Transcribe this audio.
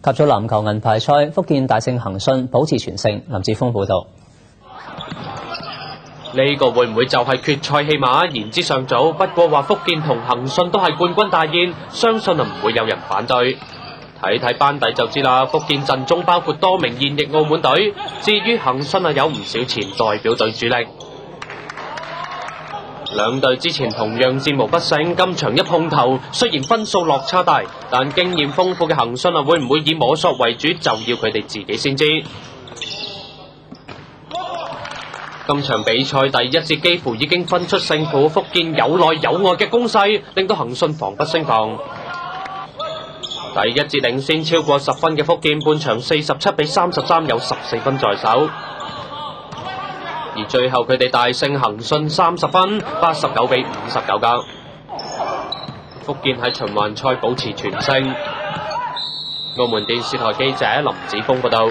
甲組籃球銀牌賽，福建大勝恒信，保持全勝。林志峰報導。呢個會唔會就係決賽戲碼？言之尚早，不過話福建同恒信都係冠軍大宴，相信唔會有人反對。睇睇班底就知啦，福建陣中包括多名現役澳門隊，至於恒信有唔少前代表隊主力。兩隊之前同樣戰無不勝，今場一碰頭，雖然分數落差大，但經驗豐富嘅恒信會唔會以摸索為主，就要佢哋自己先知。今場比賽第一節幾乎已經分出勝負，福建有內有外嘅攻勢，令到恒信防不勝防。第一節領先超過10分嘅福建，半場47-33有14分在手，而最後佢哋大勝恒信30分，89-59噶。福建喺循環賽保持全勝。澳門電視台記者林子峰報道。